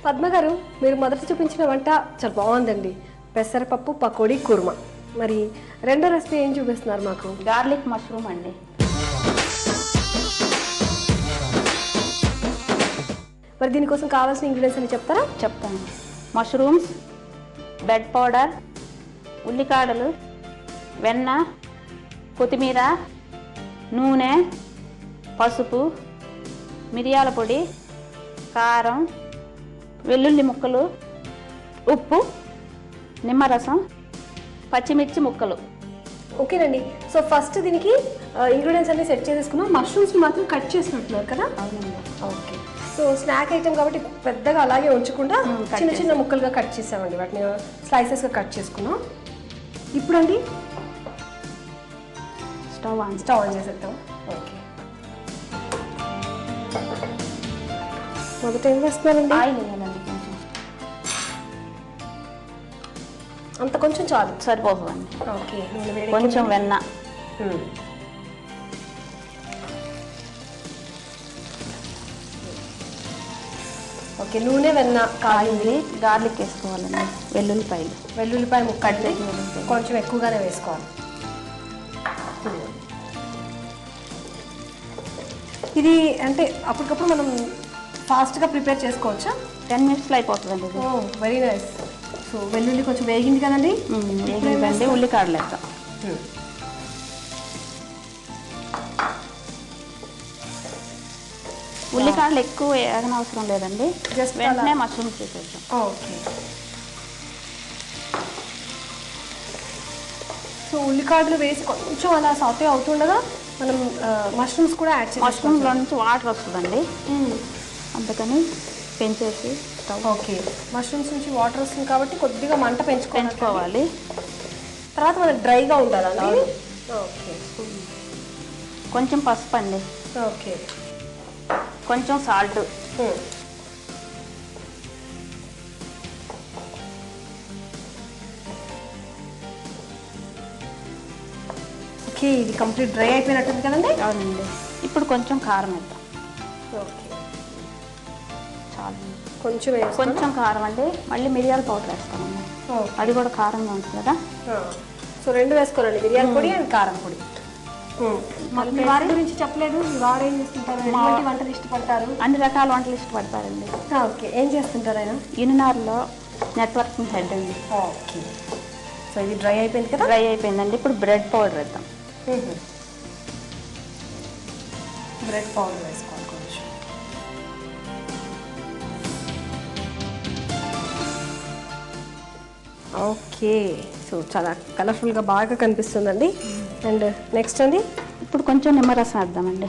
పద్మ గారు, మీరు మొదట చూపించిన వంట చాలా బాగుందండి. పెసరపప్పు పకోడీ కుర్మా. మరి రెండో రెసిపీ ఏం చూపిస్తున్నారు మాకు? గార్లిక్ మష్రూమ్ అండి. మరి దీనికోసం కావాల్సిన ఇంగ్రీడియంట్స్ అని చెప్తారా? చెప్తాను. మష్రూమ్స్, బెడ్ పౌడర్, ఉల్లికాడలు, వెన్న, కొత్తిమీర, నూనె, పసుపు, మిరియాల పొడి, కారం, వెల్లుల్లి ముక్కలు, ఉప్పు, నిమ్మరసం, పచ్చిమిర్చి ముక్కలు. ఓకేనండి. సో ఫస్ట్ దీనికి ఇంగ్రీడియంట్స్ అన్ని సెట్ చేసేసుకున్నాం. మష్రూమ్స్ మాత్రం కట్ చేసినట్టున్నారు కదా? అవునండి. ఓకే. సో స్నాక్ ఐటమ్ కాబట్టి పెద్దగా అలాగే ఉంచకుండా చిన్న చిన్న ముక్కలుగా కట్ చేసామండి. వాటిని స్లైసెస్గా కట్ చేసుకున్నాం. ఇప్పుడండి స్టవ్ ఆన్ చేసేద్దాం. ఓకే. మొదట ఏం వేస్తున్నారండి? ఆయిల్ వేయాలండి. కొంచెం అంత కొంచెం చాలు, సరిపోతుందండి. ఓకే. కొంచెం వెన్న, ఓకే. నూనె, వెన్న కాగింది. గార్లిక్ వేసుకోవాలండి. వెల్లుల్లిపాయ ముక్క అంటే కొంచెం ఎక్కువగానే వేసుకోవాలి. ఇది అంటే అప్పటికప్పుడు మనం ఫాస్ట్గా ప్రిపేర్ చేసుకోవచ్చా? 10 minutesలో అయిపోతుందండి ఇది. Very nice. సో వెల్లుల్లి కొంచెం వేగింది కదండి? వేగిందండి. ఉల్లికాడలు వేస్తాం. ఉల్లికాడలు ఎక్కువ వేగనవసరం లేదండి. జస్ట్ వెంటనే మష్రూమ్స్ వేసేద్దాం. ఓకే. సో ఉల్లికాడలు వేసి కొంచెం అలా సాటే అవుతుండగా మనం మష్రూమ్స్ కూడా యాడ్ చేయాలి. మష్రూమ్లో నుంచి వాటర్ వస్తుందండి, అందుకని పెంచేసి. ఓకే. మష్రూమ్స్ నుంచి వాటర్ వస్తుంది కాబట్టి కొద్దిగా మంట పెంచుకోవాలి. తర్వాత మనకి డ్రైగా ఉండాలండి. ఓకే. కొంచెం పసుపు అండి. ఓకే. కొంచెం సాల్ట్. ఓకే. ఇది కంప్లీట్ డ్రై అయిపోయినట్టుంది కదండి? అవునండి. ఇప్పుడు కొంచెం కారం వేద్దాం. ఓకే. చాలు. కొంచెం కారం అండి. మళ్ళీ మిరియాల పౌడర్ వేస్తామండి. అది కూడా కారంగా ఉంటుంది కదా. సో 2 వేసుకోవాలండి, మిరియాల పొడి అండ్ కారం పొడి. మీ వారి గురించి చెప్పలేదు. మీ వారు ఏం చేస్తుంటారు? ఎటువంటి వంటలు ఇష్టపడతారు? అన్ని రకాల వంటలు ఇష్టపడతారండి. ఓకే. ఏం చేస్తుంటారు ఆయన? యూనినార్లో నెట్వర్కింగ్ హెడ్ అండి. ఓకే. సో ఇది డ్రై అయిపోయింది కదా? డ్రై అయిపోయిందండి. ఇప్పుడు బ్రెడ్ పౌడర్ వేద్దాం. బ్రెడ్ పౌడర్ వేసుకోవాలి కొంచెం. ఓకే. సో చాలా కలర్ఫుల్గా బాగా కనిపిస్తుందండి. అండ్ నెక్స్ట్ అండి, ఇప్పుడు కొంచెం నిమ్మరసం వేద్దామండి.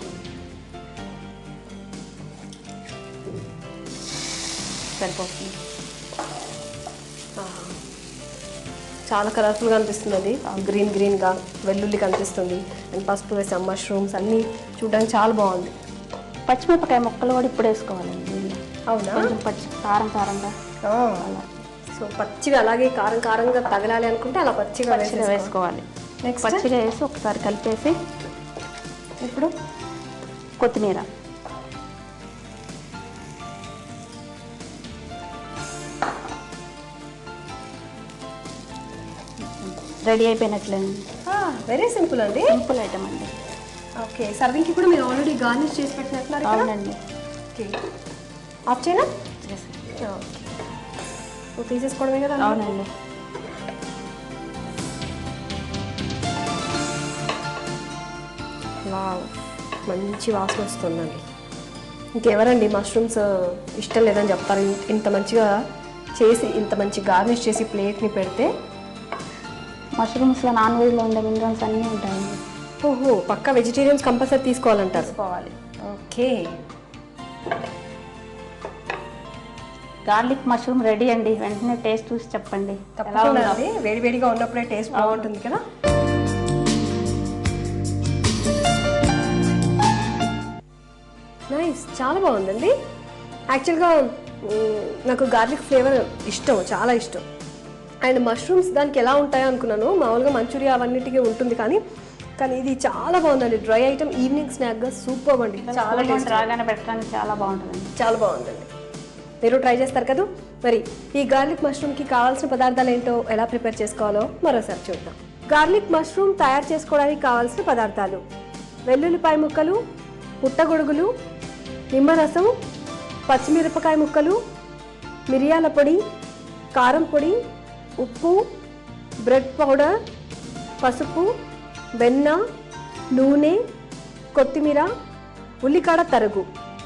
సరిపోతుంది. చాలా కలర్ఫుల్గా అనిపిస్తుంది. గ్రీన్గా వెల్లుల్లి కనిపిస్తుంది అండ్ పసుపు వేసాం. మష్రూమ్స్ అన్నీ చూడడానికి చాలా బాగుంది. పచ్చిమిరపకాయ ముక్కలు కూడా ఇప్పుడు వేసుకోవాలండి. అవునా? కొంచెం కారంగా అలా. సో పచ్చిగా అలాగే కారంగా తగలాలి అనుకుంటే అలా పచ్చిగా వేసుకోవాలి. నెక్స్ట్ పచ్చిగా వేసి ఒకసారి కలిపేసి ఇప్పుడు కొత్తిమీర, రెడీ అయిపోయినట్లేండి. వెరీ సింపుల్ అండి. సింపుల్ ఐటమ్ అండి. ఓకే. సర్వింగ్కి కూడా మీరు ఆల్రెడీ గార్నిష్ చేసి పెట్టినట్టున్నారు. అవునండి. ఓకే. ఆఫ్ చేయనా? ఓకే. తీసేసుకోవడమే కదా? అవునండి. వావ్, మంచి వాసన వస్తుందండి. ఇంకెవరండి మష్రూమ్స్ ఇష్టం లేదని చెప్తారు? ఇంత మంచిగా చేసి ఇంత మంచి గార్నిష్ చేసి ప్లేట్ని పెడితే. మష్రూమ్స్లో నాన్ వెజ్లో ఉండే మినరల్స్ అన్నీ ఉంటాయండి. ఓహో, పక్కా వెజిటేరియన్స్ కంపల్సరీ తీసుకోవాలంటారు. తీసుకోవాలి. ఓకే. గార్లిక్ మష్రూమ్ రెడీ అండి. వెంటనే టేస్ట్ చూసి చెప్పండి. తప్పకుండా అండి. వేడివేడిగా ఉన్నప్పుడే టేస్ట్ బాగుంటుంది కదా. నైస్, చాలా బాగుందండి. యాక్చువల్గా నాకు గార్లిక్ ఫ్లేవర్ ఇష్టం, చాలా ఇష్టం. అండ్ మష్రూమ్స్ దానికి ఎలా ఉంటాయో అనుకున్నాను. మామూలుగా మంచూరియా అవన్నిటికీ ఉంటుంది, కానీ ఇది చాలా బాగుందండి. డ్రై ఐటమ్ ఈవినింగ్ స్నాక్గా సూపర్ అండి. చాలా రాగానే పెట్టడానికి చాలా బాగుంటుందండి. చాలా బాగుందండి. మీరు ట్రై చేస్తారు కదా. మరి ఈ గార్లిక్ మష్రూమ్కి కావాల్సిన పదార్థాలు ఏంటో ఎలా ప్రిపేర్ చేసుకోవాలో మరోసారి చూద్దాం. గార్లిక్ మష్రూమ్ తయారు చేసుకోవడానికి కావాల్సిన పదార్థాలు: వెల్లుల్లిపాయ ముక్కలు, పుట్టగొడుగులు, నిమ్మరసం, పచ్చిమిరపకాయ ముక్కలు, మిరియాల పొడి, కారం పొడి, ఉప్పు, బ్రెడ్ పౌడర్, పసుపు, వెన్న, నూనె, కొత్తిమీర, ఉల్లికాడ తరుగు.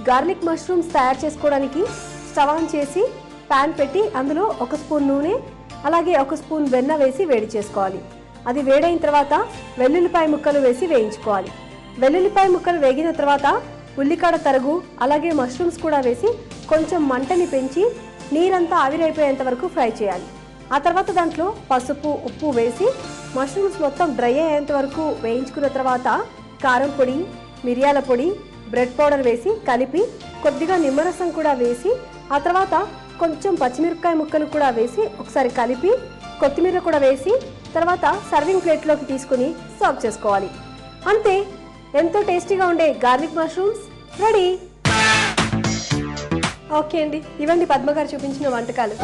గార్లిక్ మష్రూమ్స్ తయారు చేసుకోవడానికి స్టవ్ ఆన్ చేసి ప్యాన్ పెట్టి అందులో 1 స్పూన్ నూనె అలాగే 1 స్పూన్ వెన్న వేసి వేడి చేసుకోవాలి. అది వేడైన తర్వాత వెల్లుల్లిపాయ ముక్కలు వేసి వేయించుకోవాలి. వెల్లుల్లిపాయ ముక్కలు వేగిన తర్వాత ఉల్లికాడ తరుగు అలాగే మష్రూమ్స్ కూడా వేసి కొంచెం మంటని పెంచి నీరంతా ఆవిరైపోయేంత వరకు ఫ్రై చేయాలి. ఆ తర్వాత దాంట్లో పసుపు, ఉప్పు వేసి మష్రూమ్స్ మొత్తం డ్రై అయ్యేంత వరకు వేయించుకున్న తర్వాత కారం పొడి, మిరియాల పొడి, బ్రెడ్ పౌడర్ వేసి కలిపి కొద్దిగా నిమ్మరసం కూడా వేసి ఆ తర్వాత కొంచెం పచ్చిమిరపకాయ ముక్కలు కూడా వేసి ఒకసారి కలిపి కొత్తిమీర కూడా వేసి తర్వాత సర్వింగ్ ప్లేట్లోకి తీసుకుని సర్వ్ చేసుకోవాలి. అంతే, ఎంతో టేస్టీగా ఉండే గార్లిక్ మష్రూమ్స్ రెడీ. ఓకే అండి, ఇవండి పద్మ గారు చూపించిన వంటకాలు.